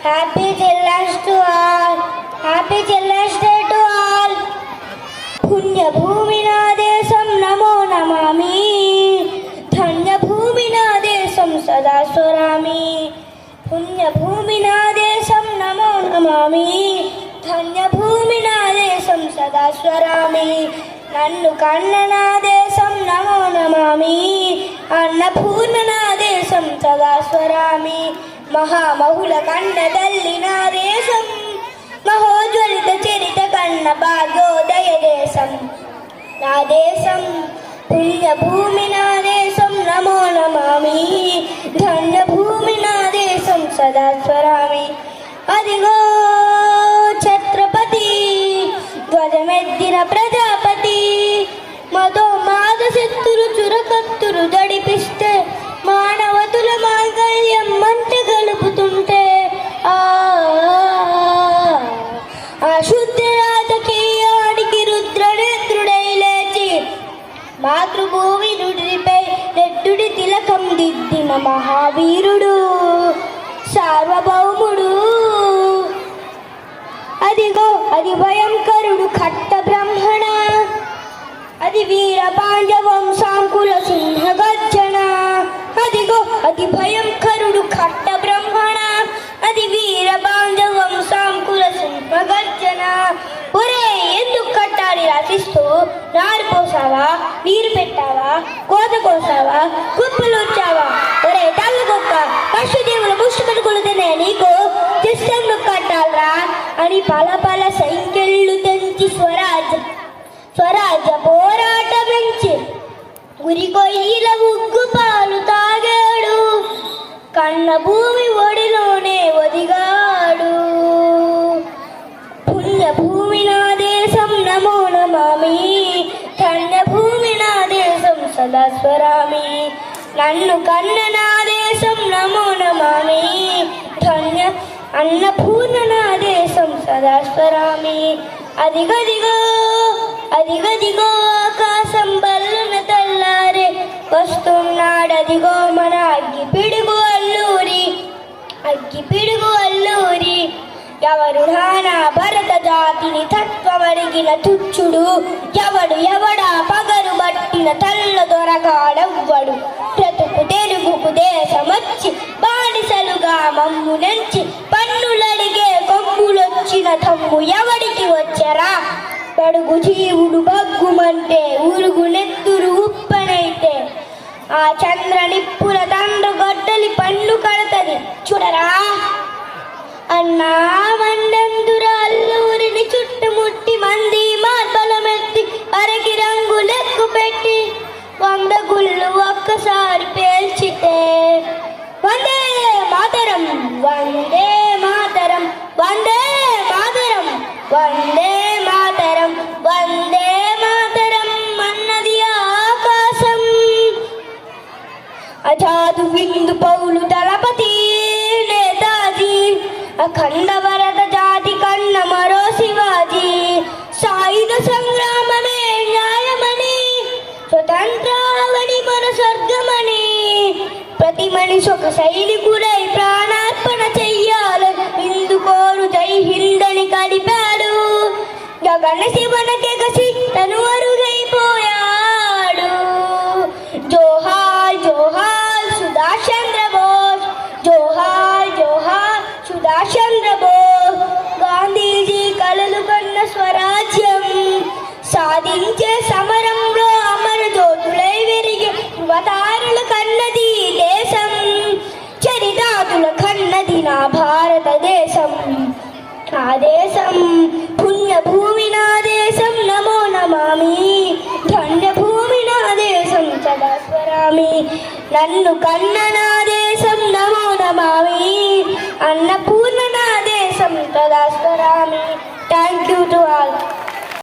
Happy children's to all, happy children's day to all. పుణ్యభూమి నా దేశం నమో నమామి, ధన్యభూమి నా దేశం సదా స్మరామి. పుణ్యభూమి నా దేశం నమో నమామి, ధన్యభూమి నా దేశం సదా స్మరామి. నన్ను కన్న నా దేశం నమో నమామి, అన్నపూర్ణ నా దేశం సదా స్మరామి. మహామహుల కన్న తల్లి నా దేశం, మహోజ్వలిత చరిత కన్న భాగ్యోదయ దేశం నా దేశం. పుణ్యభూమి నా దేశం నమో నమామి, ధన్యభూమి నా దేశం సదా స్మరామి. అదిగో ఛత్రపతి ధ్వజమెద్దిన ప్రజాపతి, మదో మాద శత్రు చురకత్తురు జడిపిస్తే, మానవతుల మాంగళ్యం మంట గలుపుతుంటే, ఆ శుద్ధ రాజకీయానికి రుద్రనేత్రుడై లేచి మాతృభూమి నుడిపై రెడ్డుడి తిలకం దిద్దిన మహావీరుడు సార్వభౌముడు. అదిగో అది భయంకరుడు ఖట్ట బ్రహ్మణ, అది వీర పాండ్య వంశాంకుల సింహ గర్జన. అదిగో అది భయంకరుడు ఖట్ట బ్రహ్మణ, అది వీర పాండ్య వంశాంకుల సింహ గర్జన. ఒరే ఎందుకు కట్టాలి రాసిస్తూ నారు పోసావా, నీరు పెట్టావా, కోత కోసావా, కుప్పలు వచ్చావా? ఒరే తల్లగొక్క, పశుదేవుల ముష్టికలు కొలుతనే నీకు చెస్తెందుకు కట్టాలరా అని పల సంఖ్యలు తెంచి స్వరాజ్య పోరాట పెంచి ఉరికొయ్యిల ఉగ్గు పాలు తాగాడు, కన్న భూమి ఒడిలోనే ఒదిగాడు. పుణ్యభూమి నా దేశం నమో నమామి, ధన్యభూమి నా దేశం సదా స్మరామి. నన్ను కన్న నా దేశం నమో నమామి, అన్నపూర్ణ నా దేశం సదా స్మరామి. అదిగదిగో అదిగదిగో ఆకాశం బల్లున తెల్లారే వస్తున్నాడదిగో మన అగ్గిపిడుగు అల్లూరి. ఎవరు నానా భరత జాతిని తత్వమరిగిన తుచ్చుడు, ఎవడా పగరు బట్టిన తల్ల దొరగాడవ్వడు. బ్రతుకు తెలుగుకు దేశమొచ్చి బానిసలుగా మమ్ము నెంచి పన్నులడిగే కొమ్ములొచ్చిన తమ్ము ఎవడికి వచ్చరా? బడుగు జీవుడు బగ్గుమంటే ఉరుగు నెత్తురు ఉప్పనైతే, ఆ చంద్ర నిప్పుల తండ్ర గొడ్డలి పన్ను కడతది చూడరా. అన్నా మండందుర అల్లూరిని చుట్టుముట్టి మంది మార్బలమెత్తి అరకి రంగు లెక్కు పెట్టి 100 గుళ్ళు ఒక్కసారి పేల్చితే, వందే మాతరం వందే మాతరం వందే మాతరం వందే మాతరం వందే మాతరం అన్నది ఆకాశం. అజాదు విందు పౌలు దళపతి నేతాజీ, అఖండ భరత జాతి కన్న మరో శివాజీ. సాయుధ సంగ్రామమే న్యాయమని, స్వతంత్రావని మన స్వర్గమని, ప్రతి మనిషి ఒక సైనికుడై ప్రాణార్పణ చెయ్యాలని ఇందుకోరు జై హిందని కలిపాడు. గగన శివనకెగసి తను అరుగైపోయాడు. జోహార్ జోహార్ సుభాష్ చంద్ర బోస్, జోహార్ జోహార్ సుభాష్ చంద్ర బోస్. గాంధీజీ కలలు కన్న స్వరాజ్యం సాధించే సమరంలో అమర జ్యోతులై విరిగే యువతారుల కన్నది దేశం, చరితాతుల కన్నది నా భారతదేశం. నా దేశం పుణ్యభూమి నా దేశం నమో నమామి, ధన్యభూమి నా దేశం సదా స్మరామి. నన్ను కన్న నా దేశం నమో నమామి, అన్నపూర్ణ నా దేశం సదా స్మరామి. Thank you to all.